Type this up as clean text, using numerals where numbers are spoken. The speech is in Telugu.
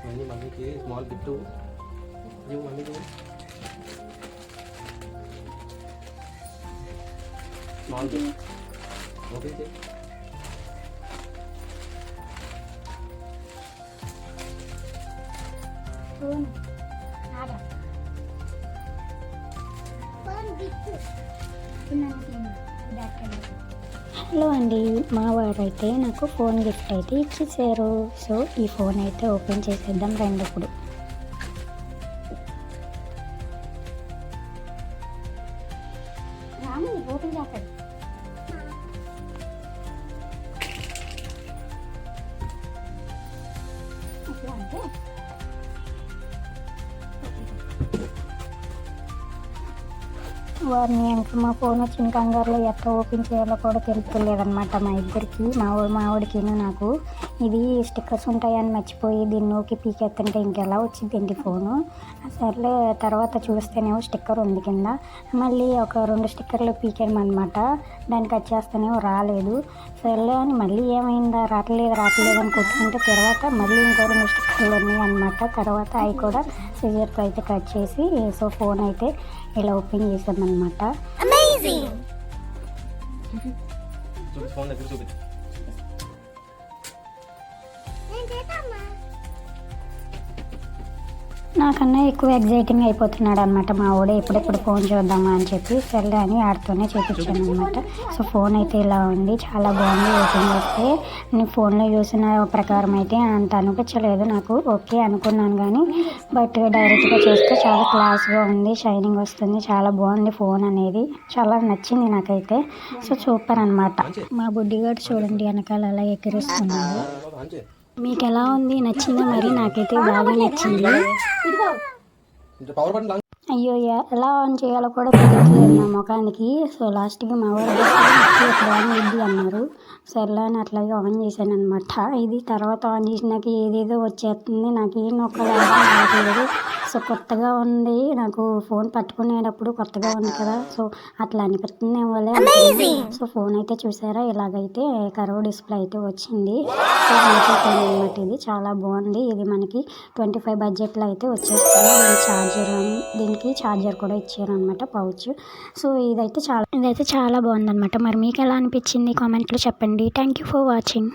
मम्मी की स्मॉल गिफ्ट गिव मम्मी को स्मॉल गिफ्ट ओके थे फोन आगा फोन गिफ्ट హలో అండి, మా వారైతే నాకు ఫోన్ గిఫ్ట్ అయితే ఇచ్చేసారు. సో ఈ ఫోన్ అయితే ఓపెన్ చేసేద్దాం రండి. ఇప్పుడు ఓపెన్ చేస్తాడు. అంటే వారిని ఇంకా మా ఫోన్ వచ్చిన కంగారులో ఎట్లా ఓపెన్ చేయాలో కూడా తెలుపులేదన్నమాట మా ఇద్దరికి, మావాడికి నాకు. ఇది స్టిక్కర్స్ ఉంటాయని మర్చిపోయి దీన్ని నోకి పీకెత్తుంటే ఇంకెలా వచ్చింది ఫోను. సర్లే తర్వాత చూస్తేనేమో స్టిక్కర్ ఉంది కింద. మళ్ళీ ఒక 2 స్టిక్కర్లు పీకామన్నమాట. దానికి వచ్చేస్తేనేమో రాలేదు. సర్లే అని మళ్ళీ ఏమైందా రావట్లేదు అని కొట్టుకుంటే తర్వాత మళ్ళీ ఇంకో 2 స్టిక్కర్లు ఉన్నాయి అన్నమాట. తర్వాత అవి కూడా సిజర్తో అయితే కట్ చేసి సో ఫోన్ అయితే ఇలా ఓపెన్ చేసామన్నమాట. నాకన్నా ఎక్కువ ఎగ్జైటింగ్ అయిపోతున్నాడు అనమాట మా వాడు. ఎప్పుడెప్పుడు ఫోన్ చూద్దామా అని చెప్పి సర్లే అని ఆడుతూనే చేపించాను అనమాట. సో ఫోన్ అయితే ఇలా ఉంది, చాలా బాగుంది. ఓపెన్ చేస్తే నేను ఫోన్లో చూసిన ప్రకారం అయితే అంత అనిపించలేదు నాకు. ఓకే అనుకున్నాను కానీ బట్ డైరెక్ట్గా చూస్తే చాలా క్లాస్గా ఉంది, షైనింగ్ వస్తుంది, చాలా బాగుంది ఫోన్ అనేది. చాలా నచ్చింది నాకైతే. సో సూపర్ అనమాట. మా బుడ్డిగాడు చూడండి వెనకాల అలా ఎక్కిరిస్తున్నాడు. మీకు ఎలా ఉంది, నచ్చిందా? మరి నాకైతే బాగా నచ్చింది. అయ్యో ఎలా ఆన్ చేయాలో కూడా తెలియట్లేదు నా ముఖానికి. సో లాస్ట్కి మా వారు ఇప్పుడు ఆన్ ఇద్ది అన్నారు. సర్లే అని అట్లాగే ఆన్ చేశాను అనమాట. ఇది తర్వాత ఆన్ చేసినాక ఏదేదో వచ్చేస్తుంది, నాకు ఏం నొక్కలేదు. సో కొత్తగా ఉంది, నాకు ఫోన్ పట్టుకునేటప్పుడు కొత్తగా ఉంది కదా, సో అట్లా అనిపిస్తుంది వాళ్ళే. సో ఫోన్ అయితే చూసారా ఇలాగైతే కర్వ్ డిస్ప్లే అయితే వచ్చింది. సో ఫోన్ అనమాట. ఇది చాలా బాగుంది. ఇది మనకి 25 బడ్జెట్లో అయితే వచ్చేస్తుంది. దీనికి ఛార్జర్ కూడా ఇచ్చారు అనమాట, పౌచ్. సో ఇదైతే చాలా బాగుందన్నమాట. మరి మీకు ఎలా అనిపించింది కామెంట్లో చెప్పండి. Thank you for watching.